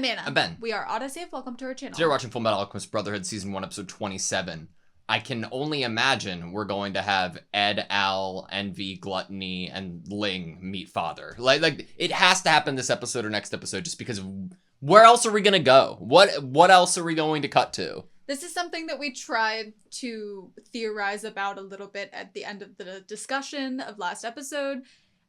I'm Anna. I'm Ben. We are AutoSave. Welcome to our channel. Today we're watching Fullmetal Alchemist Brotherhood Season 1, Episode 27. I can only imagine we're going to have Ed, Al, Envy, Gluttony, and Ling meet Father. Like it has to happen this episode or next episode just because of where else are we going to go? What else are we going to cut to? This is something that we tried to theorize about a little bit at the end of the discussion of last episode.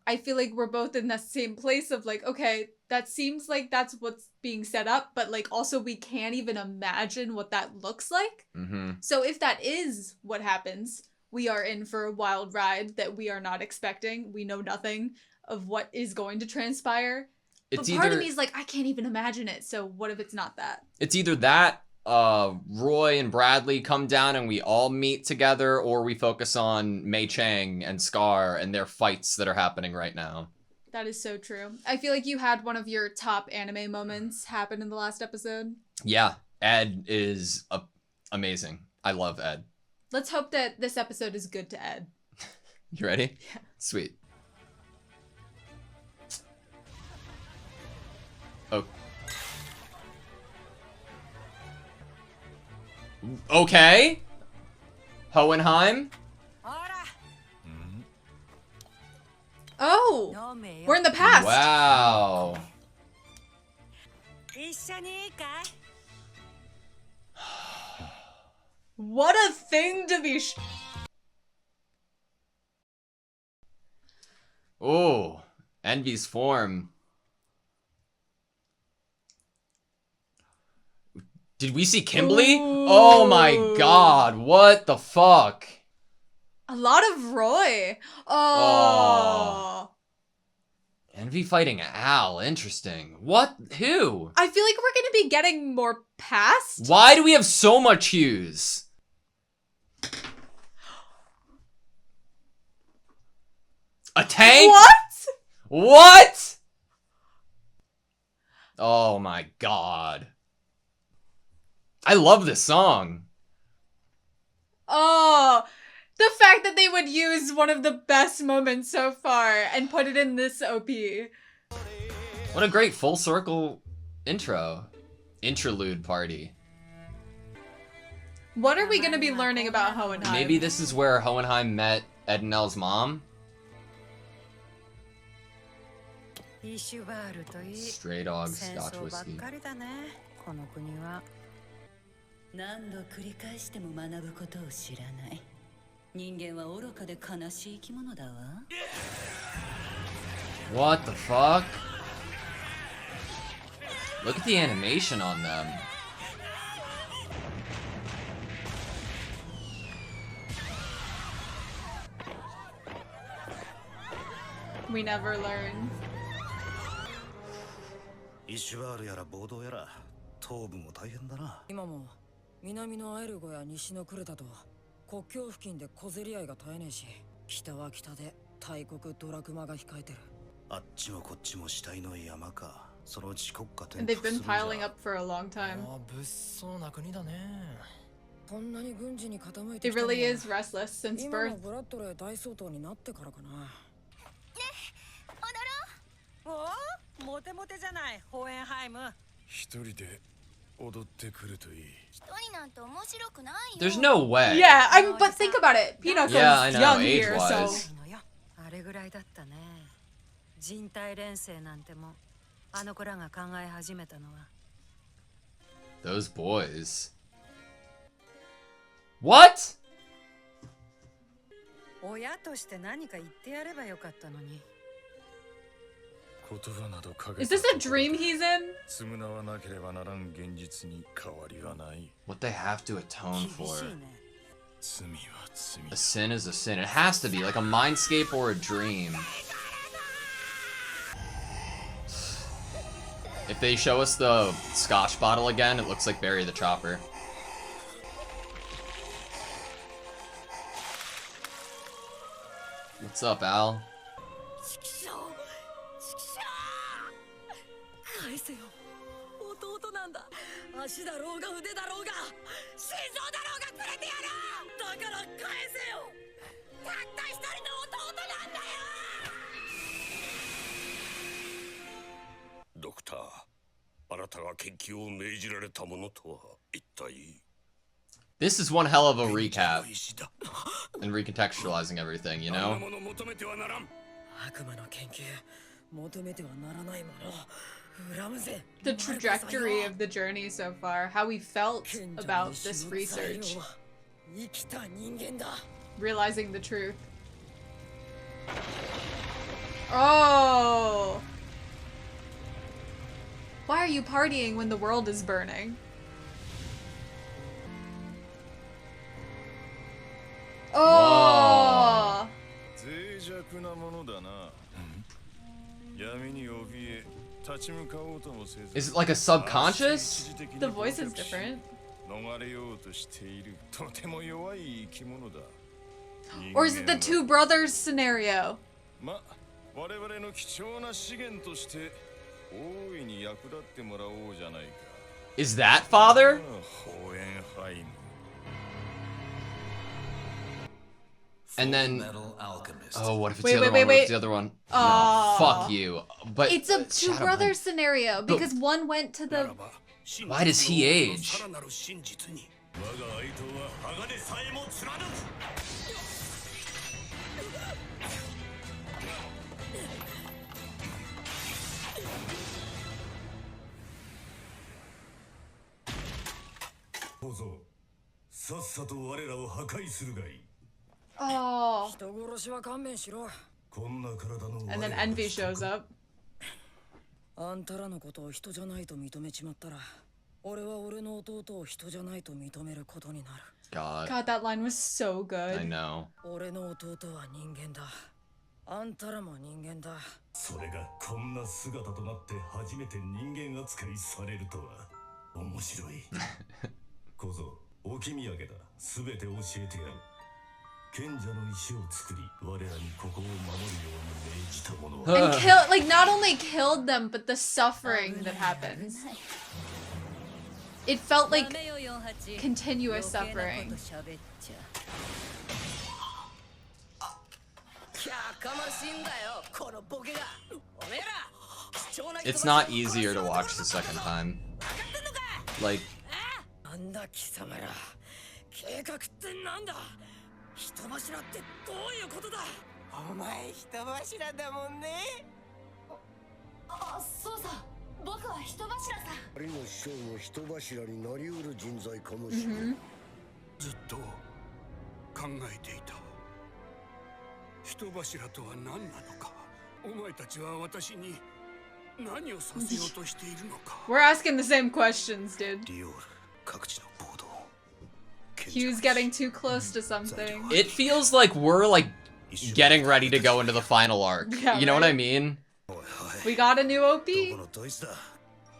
I feel like we're both in that same place of like, okay, that seems like that's what's being set up, but like also we can't even imagine what that looks like. Mm-hmm. So if that is what happens, we are in for a wild ride that we are not expecting. We know nothing of what is going to transpire. But part of me is like, I can't even imagine it. So what if it's not that? It's either that, Roy and Bradley come down and we all meet together, or we focus on Mei Chang and Scar and their fights that are happening right now. That is so true. I feel like you had one of your top anime moments happen in the last episode. Yeah, Ed is amazing. I love Ed. Let's hope that this episode is good to Ed. You ready? Yeah. Sweet. Oh. Okay. Hohenheim. Oh, we're in the past. Wow. What a thing to be. Oh, Envy's form. Did we see Kimberly? Ooh. Oh my god, what the fuck? A lot of Roy. Oh. Envy fighting Al, interesting. What? Who? I feel like we're gonna be getting more past. Why do we have so much Hughes? A tank? What? What? Oh my god. I love this song. Oh, the fact that they would use one of the best moments so far and put it in this OP. What a great full circle intro. Interlude party. What are we going to be learning about Hohenheim? Maybe this is where Hohenheim met Ed and Elle's mom? Stray dogs, Scotch whiskey. 何度繰り返しても学ぶことを知らない。人間は愚かで悲しい生き物だわ。What the fuck? Look at the animation on them. We never learn. イシュバールやら暴動やら東部も大変だな。今も南のアエルゴや西のクレタと国境付近で小競り合いが絶えねえし、北は北で大国ドラクマが控えてる。あっちもこっちも死体の山か。そのうち国家転 And they've 覆す been るんじゃ。 piling up for a long time. 物騒な国だね。こんなに軍事に傾い It てきたのは really is restless since 今の birth. ブラッドレー大総統になってからかな。ね、踊ろう。おお、モテモテじゃない、ホーエンハイム。一人で踊ってくるといい。 There's no way. Yeah, but think about it. Pinoco's Yeah, I know, young here, so. age-wise. あれぐらいだったね。人体錬成なんてもあの子らが考え始めたのは。 Those boys. What? 親として何か言ってやればよかったのに。 Is this a dream he's in? What they have to atone for. A sin is a sin. It has to be like a mindscape or a dream. If they show us the scotch bottle again, it looks like Barry the Chopper. What's up, Al? 返せよ。弟なんだ。足だろうが腕だろうが心臓だろうが連れてやる。だから返せよ。たった一人の弟なんだよ。ドクター、改 This is one hell of a recap and recontextualizing everything, you know? The trajectory of the journey so far, how we felt about this research. Realizing the truth. Oh! Why are you partying when the world is burning? Oh! Is it like a subconscious? The voice is different. Or is it the two brothers scenario? Is that father? And then, Fullmetal Alchemist. oh, what if it's Wait, the other wait, one? What wait, if it's the other one? Aw. No, fuck you. But It's a two Shadowrun- brothers scenario because one went to the. Why does he age? Oh. And then Envy shows up. あんたらのことを人じゃないと認めちまったら、俺は俺の弟を人じゃないと認めることになる。 God, God, that line was so I good. know. 俺の弟は人間だ。あんたらも人間だ。それがこんな姿となって初めて人間扱いされるとは面白い。小僧、置き土産だ。すべて教えてやる。賢者の石を作り、我らにここを守るように命じた者は。 And kill, like, not only killed them, but the suffering that happens. It felt like continuous suffering. やかましいんだよ、このボケが。おめえら、貴重な人 It's not easier to watch the second time. Like, なんだ貴様ら、計画ってなんだ。人柱ってどういうことだ。お前人柱だもんね。あ、そうさ。僕は人柱さ。ありの師匠も人柱になりうる人材かもしれない。ずっと考えていた。人柱とは何なのか。お前たちは私に何をさせようとしているのか。 We're asking the same questions, dude. リオール各地の暴動。 Hugh's getting too close to something. it feels like we're like getting ready to go into the final arc. Yeah, You know what I right? mean? We got a new ど OP. このドイツだ。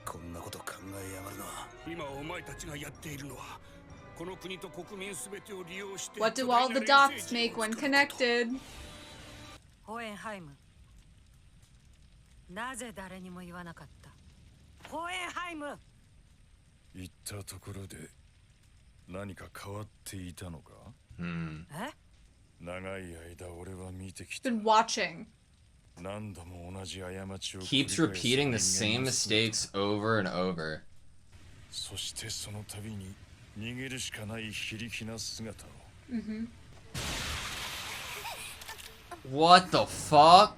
こんなこと考えやがるな。今お前たちがやっているのはこの国と国民すべてを利用して。 What do all the dots make when connected? ホエンハイム。なぜ誰にも言わなかった。ホエンハイム。言ったところで何か変わっていたのか。Hmm. え？長い間俺は見てきた。 Been watching. 何度も同じ過ちを Keeps repeating the same mistakes over and over. そしてその度に逃げるしかない非力な姿を。 What the fuck?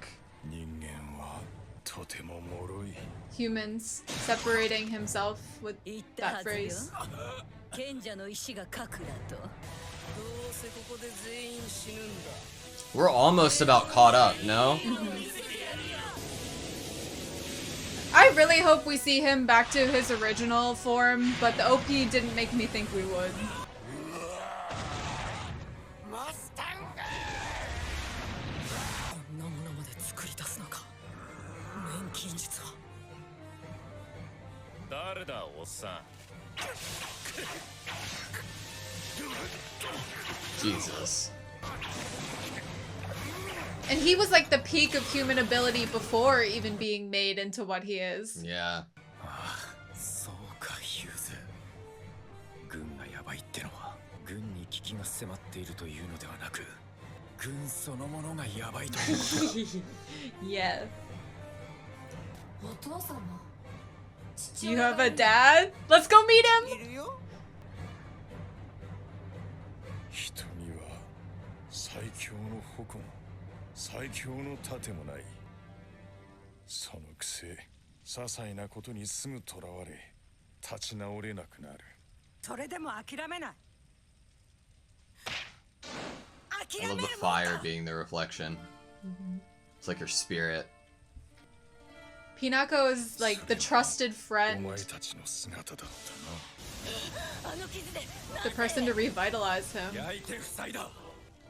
人間はとても脆い。 Humans separating himself with 言った that はずよ phrase. 賢者の石が核だと。どうせここで全員死ぬんだ。 We're almost about caught up, no? I really hope we see him back to his original form, but the OP didn't make me think we would. マスタンガー。こんなものまで作り出すのか。錬金術は。誰だおっさん。 Jesus. And he was like the peak of human ability before even being made into what he is. Yeah. そうかヒューズ。軍がヤバいってのは軍に危機が迫っているというのではなく、軍そのものがヤバいということだ。Yeah. お父様、You have a dad? Let's go meet him! いるよ。人には最強の矛も最強の盾もない。そのくせ些細なことにすぐとらわれ立ち直れなくなる。それでも諦めない。 I love the fire being the reflection. It's like her spirit. Pinako is like the trusted お friend, 前たちの姿だったあの傷で the person to revitalize him. な。焼いて塞いだ。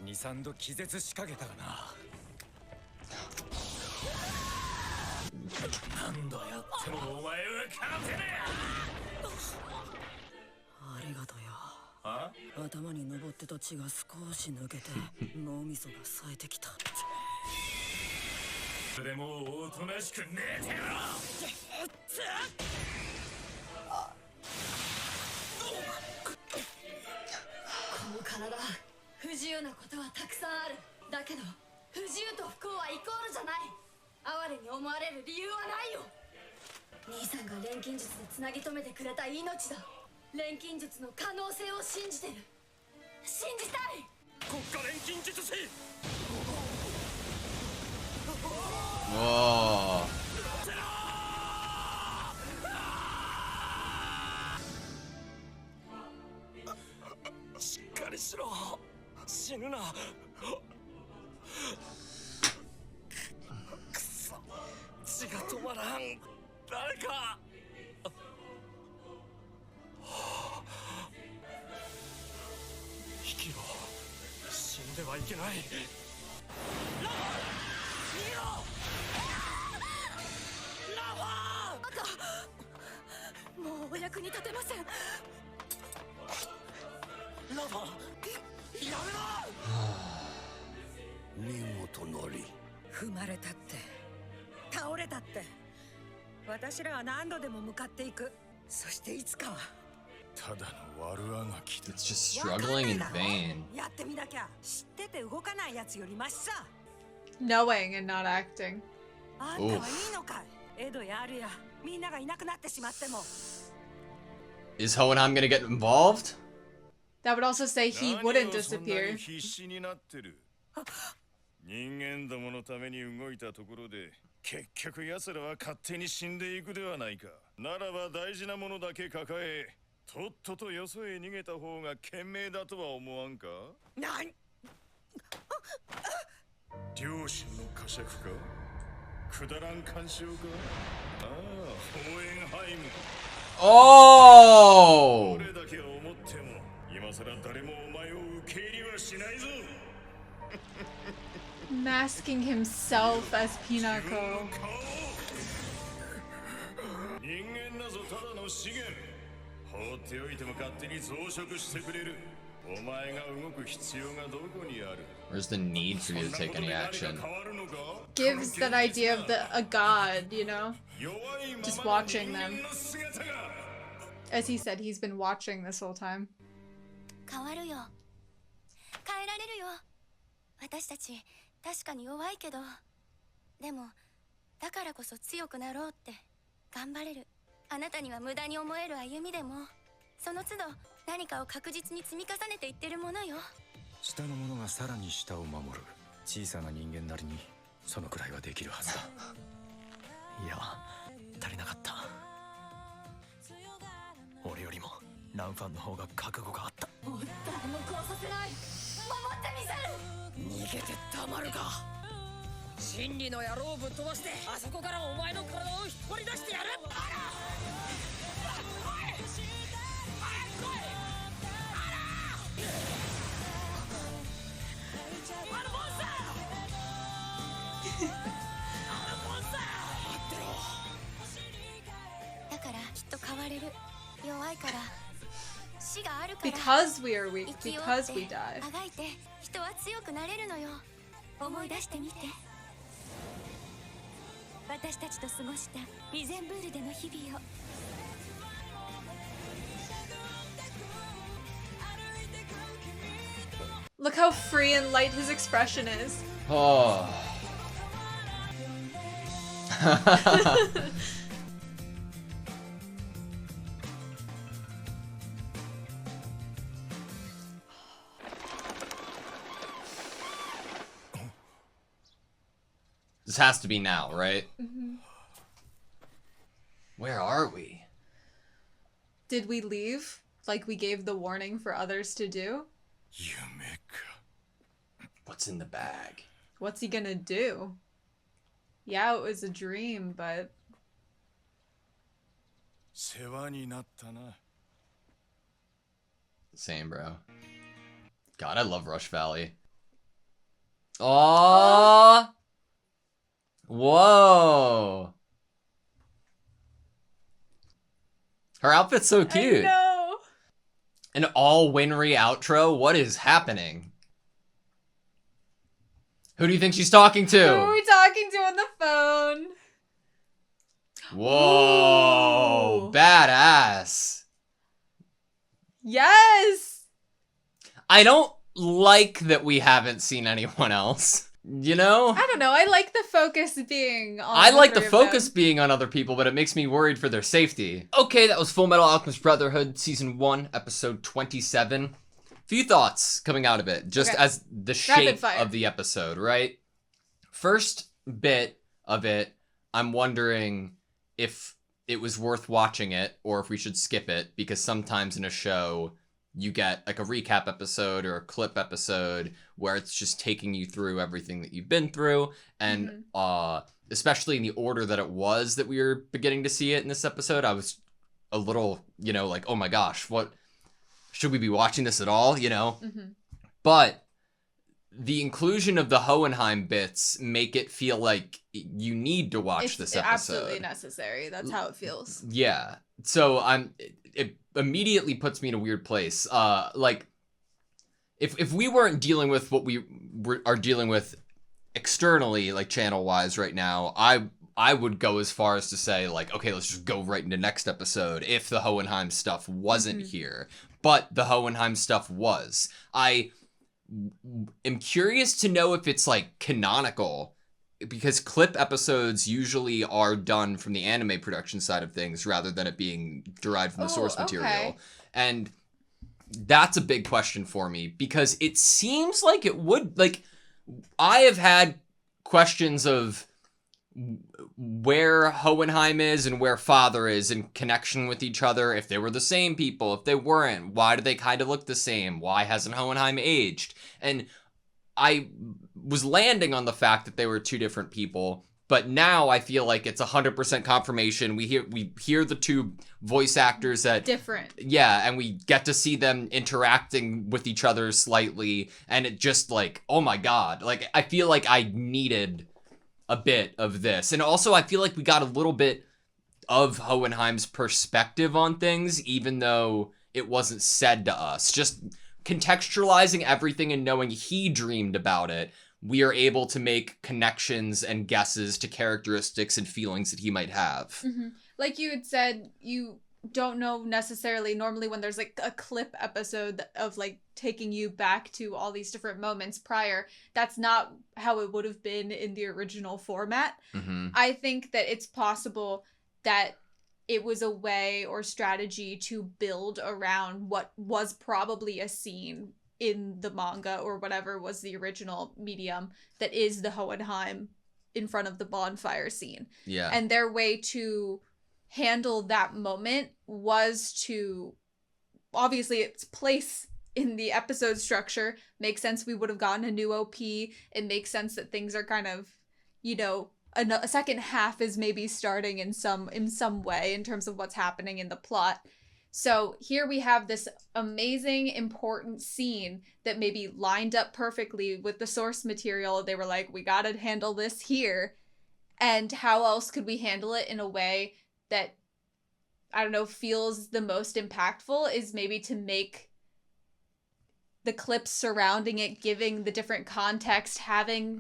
2、3度気絶しかけたがな。何度やってもお前は勝てねえ。ありがとうよ。あ？頭に登ってた血が少し抜けて脳みそが冴えてきた。でもおとなしく寝てろ。この体不自由なことはたくさんある。だけど不自由と不幸はイコールじゃない。哀れに思われる理由はないよ。兄さんが錬金術でつなぎ止めてくれた命だ。錬金術の可能性を信じてる。信じたい。国家錬金術師。 Whoa. しっかりしろ。死ぬな。くそ。血が止まらん。誰か。生きろ。死んではいけない。もうお役に立てません。ラファ、やめろ。見事なり。踏まれたって倒れたって私らは何度でも向かっていく。そしていつかはただの悪あがきだ。 It's just struggling in vain. やってみなきゃ。知ってて動かないやつよりマシさ。 Knowing and not acting. あんたはいいのかい。エドやアルヤみんながいなくなってしまっても。 Is Hohenheim gonna get involved? That would also say he wouldn't disappear. 必死になってる。人間どものために動いたところで結局奴らは勝手に死んでいくではないか。ならば大事なものだけ抱えとっととよそへ逃げた方が賢明だとは思わんか。なん両親の呵責か。くだらん干渉か。ああ、ホーエンハイム。 Oh! どれだけ思っても今さら誰もお前を受け入れはしないぞ。 Masking himself as Pinako. 人間なぞただの資源。放っておいても勝手に増殖してくれる。お前が動く必要がどこにある。 Where's the need for you to take any action? Gives that idea of a god, you know? Just watching them. As he said, he's been watching this whole time. 変わるよ。変えられるよ。私たち確かに弱いけど、でもだからこそ強くなろうって頑張れる。あなたには無駄に思える歩みでも、その都度何かを確実に積み重ねていってるものよ。下の者がさらに下を守る。小さな人間なりにそのくらいはできるはずだ。いや、足りなかった。俺よりもランファンの方が覚悟があった。もう誰も殺させない。守ってみせる。逃げてたまるか。真理の野郎をぶっ飛ばしてあそこからお前の体を引っ張り出してやる。だからきっと変われる。弱いから死があるから。 Because we are weak, 生きよう because って we die. あがいて人は強くなれるのよ。思い出してみて。私たちと過ごしたリゼンブールでの日々を。 Look how free and light his expression is. Oh. This has to be now, right? Mm-hmm. Where are we? Did we leave? Like we gave the warning for others to do? What's in the bag? What's he gonna do? Yeah, it was a dream, but... 世話になったな。 Same, bro. God, I love Rush Valley. Oh! Whoa! Her outfit's so cute. I know! An all Winry outro? What is happening? Who do you think she's talking to? Who are we talking to on the phone? Whoa! Ooh. Badass. Yes! I don't like that we haven't seen anyone else. You know? I don't know. I like the focus being on I like the three of focus them. being on other people, but it makes me worried for their safety. Okay, that was Fullmetal Alchemist Brotherhood, Season 1, Episode 27. Few thoughts coming out of it, just Okay. as the Rapid shape fire. of the episode, right? First bit of it, I'm wondering if it was worth watching it, or if we should skip it, because sometimes in a show, you get like a recap episode or a clip episode where it's just taking you through everything that you've been through, and especially in the order that it was that we were beginning to see it in this episode, I was a little, like, oh my gosh, what should we be watching this at all, But the inclusion of the Hohenheim bits make it feel like you need to watch this episode. It's absolutely necessary. That's how it feels. Yeah. So it immediately puts me in a weird place. Like if we weren't dealing with what we are dealing with externally, like channel wise right now, I would go as far as to say, like, okay, let's just go right into next episode if the Hohenheim stuff wasn't here. But the Hohenheim stuff was. I am curious to know if it's like canonical, because clip episodes usually are done from the anime production side of things rather than it being derived from the source material. Okay. And that's a big question for me, because it seems like it would, like, I have had questions of where Hohenheim is and where Father is in connection with each other, if they were the same people, if they weren't, why do they kind of look the same, why hasn't Hohenheim aged? And I was landing on the fact that they were two different people, but now I feel like it's 100% confirmation. We hear the two voice actors that Different. Yeah, and we get to see them interacting with each other slightly, and it just like, oh my god, like I feel like I needed a bit of this. And also I feel like we got a little bit of Hohenheim's perspective on things, even though it wasn't said to us. Just contextualizing everything and knowing he dreamed about it, we are able to make connections and guesses to characteristics and feelings that he might have. Mm-hmm. Like you had said, you don't know necessarily normally when there's like a clip episode of like taking you back to all these different moments prior. That's not how it would have been in the original format. Mm-hmm. I think that it's possible that it was a way or strategy to build around what was probably a scene in the manga or whatever was the original medium that is the Hohenheim in front of the bonfire scene. Yeah. And their way to handle that moment was to, obviously its place in the episode structure makes sense. We would have gotten a new OP. It makes sense that things are kind of, a second half is maybe starting in some way in terms of what's happening in the plot. So here we have this amazing, important scene that maybe lined up perfectly with the source material. They were like, we gotta handle this here. And how else could we handle it in a way that, I don't know, feels the most impactful is maybe to make the clips surrounding it, giving the different context,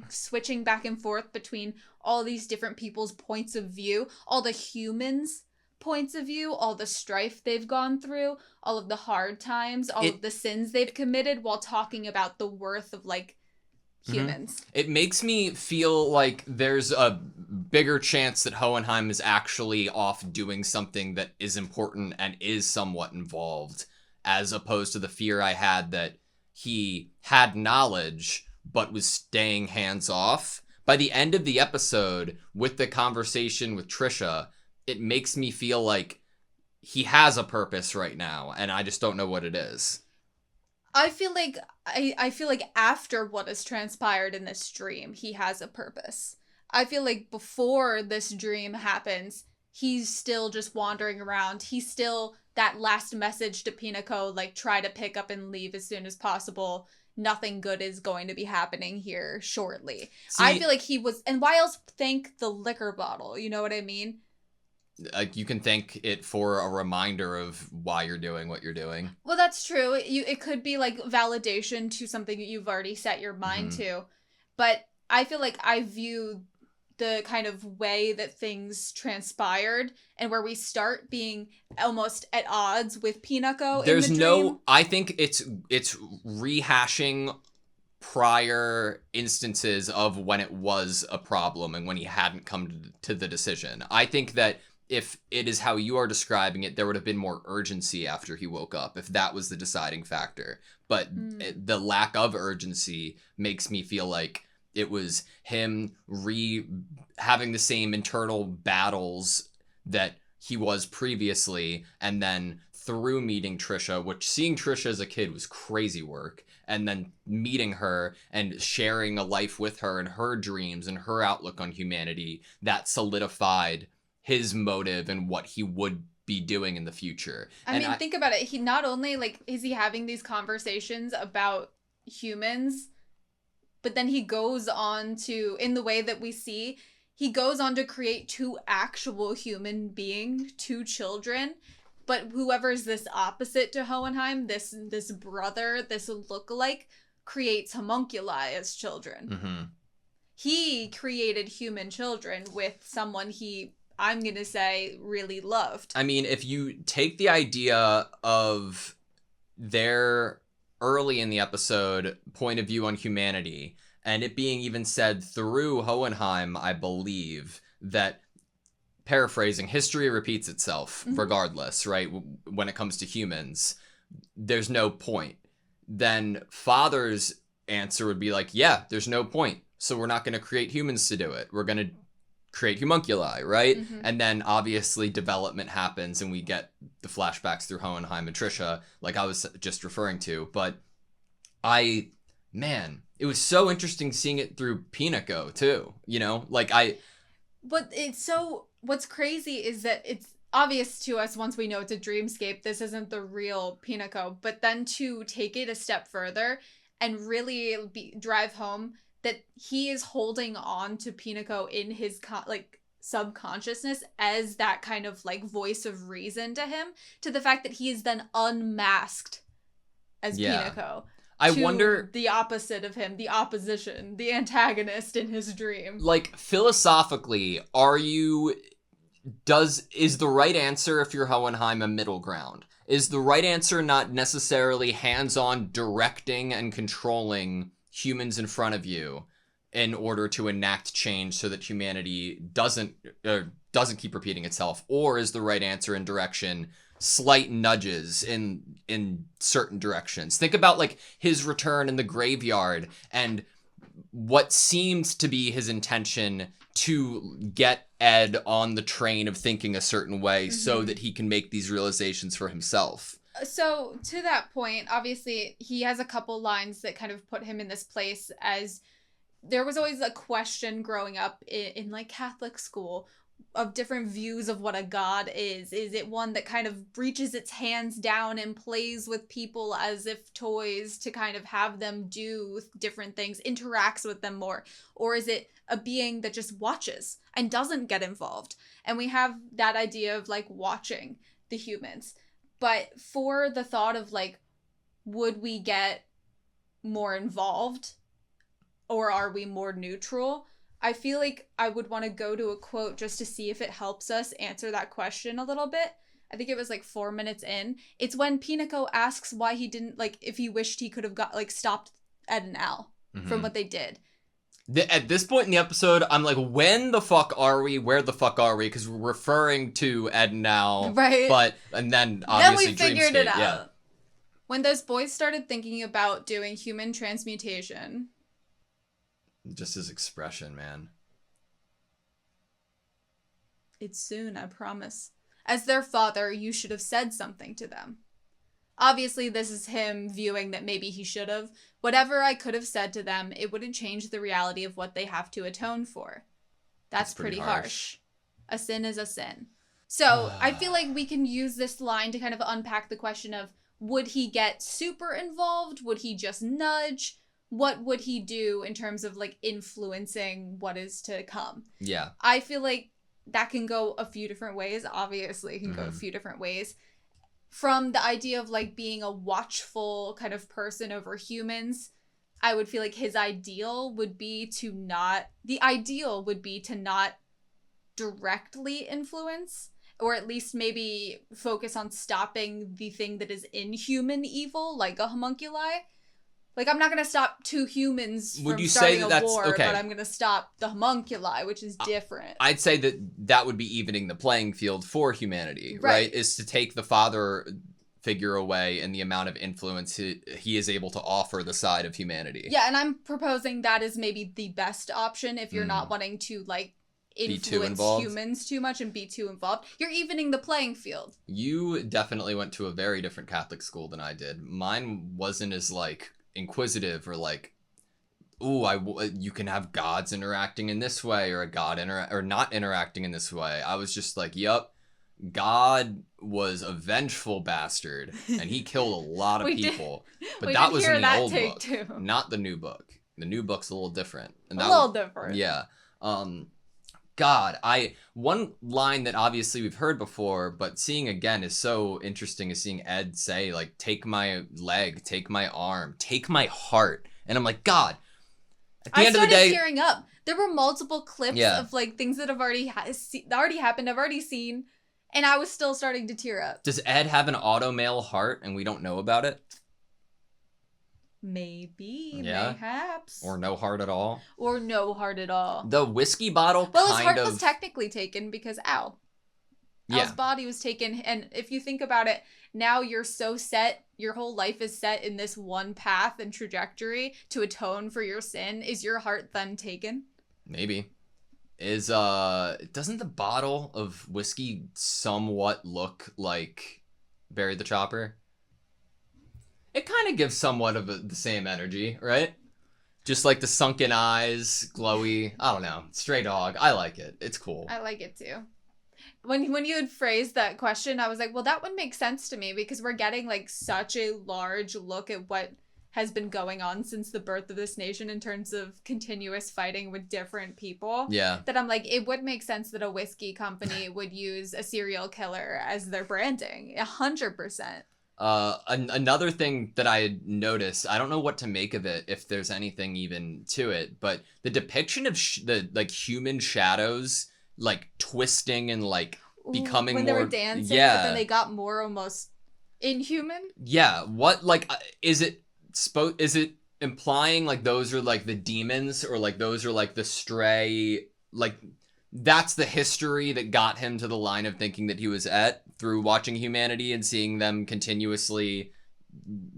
switching back and forth between all these different people's points of view, all the humans' points of view, all the strife they've gone through, all of the hard times, all of the sins they've committed, while talking about the worth of, like, humans. Mm-hmm. It makes me feel like there's a bigger chance that Hohenheim is actually off doing something that is important and is somewhat involved, as opposed to the fear I had that he had knowledge but was staying hands off. by the end of the episode, with the conversation with Trisha, it makes me feel like he has a purpose right now, and I just don't know what it is. I feel like after what has transpired in this dream, he has a purpose. I feel like before this dream happens, he's still just wandering around. He's still that last message to Pinako, like, try to pick up and leave as soon as possible. Nothing good is going to be happening here shortly. See, I feel like he was, and why else thank the liquor bottle? You know what I mean? Like, you can thank it for a reminder of why you're doing what you're doing. Well, that's true. It could be like validation to something that you've already set your mind to. But I feel like I view the kind of way that things transpired and where we start being almost at odds with Pinako in the dream. I think it's rehashing prior instances of when it was a problem and when he hadn't come to the decision. I think that if it is how you are describing it, there would have been more urgency after he woke up, if that was the deciding factor. But the lack of urgency makes me feel like it was him having the same internal battles that he was previously, and then through meeting Trisha, which seeing Trisha as a kid was crazy work, and then meeting her and sharing a life with her and her dreams and her outlook on humanity, that solidified his motive and what he would be doing in the future. I mean, think about it. He not only, like, is he having these conversations about humans, but then he goes on to, in the way that we see, he goes on to create two actual human beings, two children. But whoever's this opposite to Hohenheim, this brother, this lookalike, creates homunculi as children. He created human children with someone he, I'm going to say, really loved. I mean, if you take the idea of their early in the episode point of view on humanity, and it being even said through Hohenheim, I believe, that, paraphrasing, history repeats itself regardless, right? When it comes to humans, there's no point. Then Father's answer would be like, yeah, there's no point. So we're not going to create humans to do it. We're going to create homunculi, right? And then obviously development happens and we get the flashbacks through Hohenheim and Trisha, like I was just referring to. But it was so interesting seeing it through Pinako too, you know? What's crazy is that it's obvious to us once we know it's a dreamscape, this isn't the real Pinako, but then to take it a step further and really drive home that he is holding on to Pinako in his subconsciousness as that kind of like voice of reason to him, to the fact that he is then unmasked as Pinako. I wonder, the opposite of him, the opposition, the antagonist in his dream. Like, philosophically, is the right answer, if you're Hohenheim, a middle ground? Is the right answer not necessarily hands-on directing and controlling humans in front of you in order to enact change so that humanity doesn't keep repeating itself? Or is the right answer in direction slight nudges in certain directions? Think about like his return in the graveyard and what seems to be his intention to get Ed on the train of thinking a certain way so that he can make these realizations for himself. So to that point, obviously he has a couple lines that kind of put him in this place, as there was always a question growing up in like Catholic school of different views of what a god is. Is it one that kind of reaches its hands down and plays with people as if toys to kind of have them do different things, interacts with them more? Or is it a being that just watches and doesn't get involved? And we have that idea of like watching the humans. But for the thought of like, would we get more involved or are we more neutral? I feel like I would want to go to a quote just to see if it helps us answer that question a little bit. I think it was like 4 minutes in. It's when Pinako asks why he didn't, like, if he wished he could have stopped Ed and Al from what they did. At this point in the episode, I'm like, when the fuck are we? Where the fuck are we? Because we're referring to Ed and Al. Right. And then obviously then we figured it out. Yeah. When those boys started thinking about doing human transmutation, Just his expression, man. It's soon, I promise. As their father, you should have said something to them. Obviously, this is him viewing that maybe he should have. Whatever I could have said to them, it wouldn't change the reality of what they have to atone for. That's pretty harsh. A sin is a sin. So, I feel like we can use this line to kind of unpack the question of, would he get super involved? Would he just nudge? What would he do in terms of, like, influencing what is to come? Yeah. I feel like that can go a few different ways. Obviously, it can go a few different ways. From the idea of, like, being a watchful kind of person over humans, I would feel like his ideal would be to not directly influence, or at least maybe focus on stopping the thing that is inhuman evil, like a homunculi. Like, I'm not going to stop two humans from starting a war, okay, but I'm going to stop the homunculi, which is different. I'd say that would be evening the playing field for humanity, right? Is to take the father figure away and the amount of influence he is able to offer the side of humanity. Yeah, and I'm proposing that is maybe the best option if you're not wanting to, like, influence humans too much and be too involved. You're evening the playing field. You definitely went to a very different Catholic school than I did. Mine wasn't as, like, inquisitive or like, you can have gods interacting in this way or a god or not interacting in this way. I was just like, yup, God was a vengeful bastard and he killed a lot of people. But that was in the old book, too. Not the new book. The new book's a little different. And a little different. Yeah. God, one line that obviously we've heard before, but seeing again is so interesting, is seeing Ed say, like, take my leg, take my arm, take my heart. And I'm like, God, at the end of the day, I started tearing up. There were multiple clips of, like, things that have already happened, I've already seen, and I was still starting to tear up. Does Ed have an auto-mail heart and we don't know about it? Maybe, mayhaps. Or no heart at all. The whiskey bottle his heart was technically taken because Al's body was taken. And if you think about it, now you're so set, your whole life is set in this one path and trajectory to atone for your sin. Is your heart then taken? Maybe. Doesn't the bottle of whiskey somewhat look like Barry the Chopper? It kind of gives somewhat of the same energy, right? Just like the sunken eyes, glowy. I don't know. Stray dog. I like it. It's cool. I like it too. When you had phrased that question, I was like, well, that would make sense to me because we're getting like such a large look at what has been going on since the birth of this nation in terms of continuous fighting with different people. Yeah. That I'm like, it would make sense that a whiskey company would use a serial killer as their branding. 100%. Another thing that I had noticed, I don't know what to make of it, if there's anything even to it, but the depiction of the like human shadows, like twisting and like becoming when more, they were dancing, but then they got more almost inhuman. Yeah, what, like, is it implying like those are like the demons, or like those are like the stray, like that's the history that got him to the line of thinking that he was at through watching humanity and seeing them continuously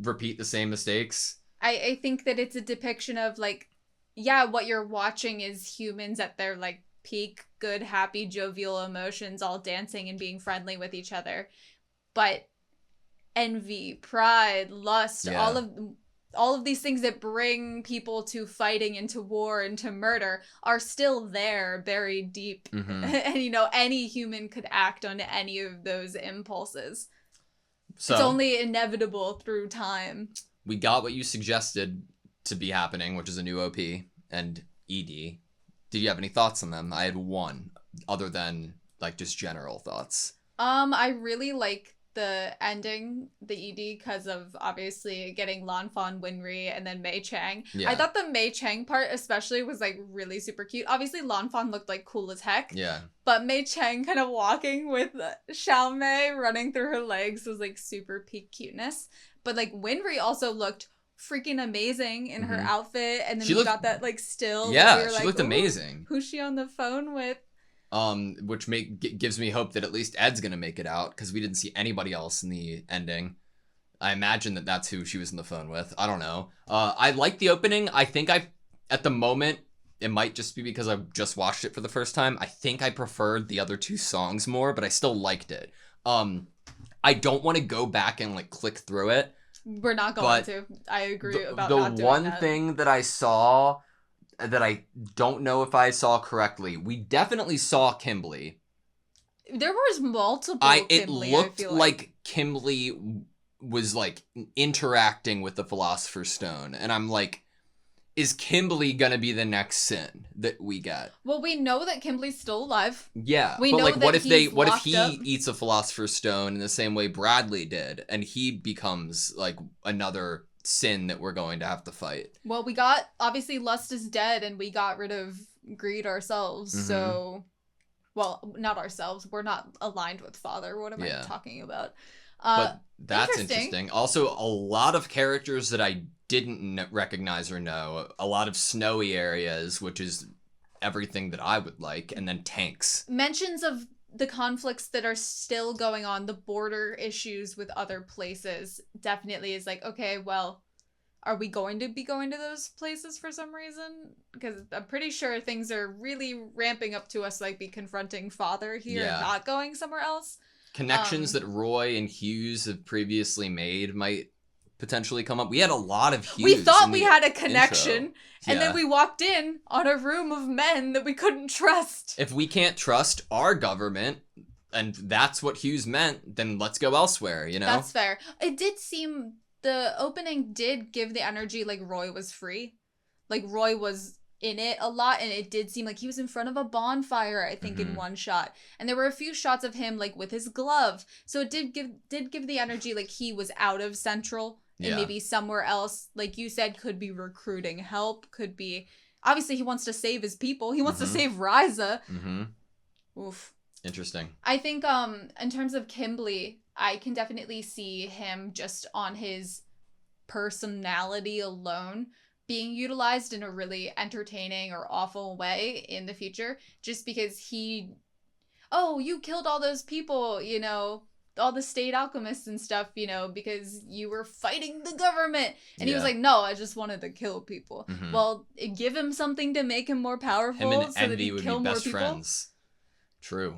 repeat the same mistakes? I think that it's a depiction of like, yeah, what you're watching is humans at their like peak, good, happy, jovial emotions, all dancing and being friendly with each other. But envy, pride, lust, all of these things that bring people to fighting and to war and to murder are still there, buried deep. Mm-hmm. And, you know, any human could act on any of those impulses. So, it's only inevitable through time. We got what you suggested to be happening, which is a new OP and ED. Did you have any thoughts on them? I had one, other than, like, just general thoughts. I really like the ending, the ED, because of obviously getting Lan Fan, Winry, and then Mei Chang. Yeah. I thought the Mei Chang part especially was like really super cute. Obviously Lan Fan looked like cool as heck. Yeah. But Mei Chang kind of walking with Xiao Mei running through her legs was like super peak cuteness. But like Winry also looked freaking amazing in her outfit, and then we got that like still. Yeah, we were she like, looked amazing. Who's she on the phone with? Which gives me hope that at least Ed's gonna make it out, because we didn't see anybody else in the ending. I imagine that's who she was on the phone with. I don't know. I like the opening. I think at the moment, it might just be because I just watched it for the first time. I think I preferred the other 2 songs more, but I still liked it. I don't want to go back and like click through it. We're not going to. I agree about not doing the one that. thing that I saw that I don't know if I saw correctly, we definitely saw Kimberly. There was multiple It Kimberly, looked I feel like Kimberly was like interacting with the Philosopher's Stone, and I'm like, is Kimberly gonna be the next sin that we get? Well, we know that Kimberly's still alive. Yeah, we but know like, that what if he's what if locked he up. eats a Philosopher's Stone in the same way Bradley did, and he becomes like another sin that we're going to have to fight? Well, we got, obviously, Lust is dead, and we got rid of Greed ourselves, so... Well, not ourselves. We're not aligned with Father. What am I talking about? But that's interesting. Also, a lot of characters that I didn't recognize or know. A lot of snowy areas, which is everything that I would like, and then tanks. Mentions of the conflicts that are still going on, the border issues with other places, definitely is like, okay, well, are we going to be going to those places for some reason? Because I'm pretty sure things are really ramping up to us, like, be confronting Father here and not going somewhere else. Connections that Roy and Hughes have previously made might potentially come up. We had a lot of Hughes. We thought we had a connection, intro. and then we walked in on a room of men that we couldn't trust. If we can't trust our government, and that's what Hughes meant, then let's go elsewhere, you know? That's fair. It did seem... The opening did give the energy like Roy was free. Like Roy was in it a lot, and it did seem like he was in front of a bonfire, I think, in one shot. And there were a few shots of him like with his glove. So it did give the energy like he was out of Central and maybe somewhere else, like you said, could be recruiting help, could be... Obviously, he wants to save his people. He wants to save Ryza. Oof. Interesting. I think in terms of Kimberly, I can definitely see him just on his personality alone being utilized in a really entertaining or awful way in the future, just because you killed all those people, you know, all the state alchemists and stuff, you know, because you were fighting the government. And he was like, no, I just wanted to kill people. Well, give him something to make him more powerful, him and so that Envy he would kill be more best people. friends. True.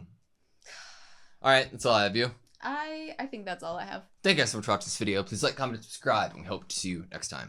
All right, that's all I have, you. I think that's all I have. Thank you guys so much for watching this video. Please like, comment, and subscribe, and we hope to see you next time.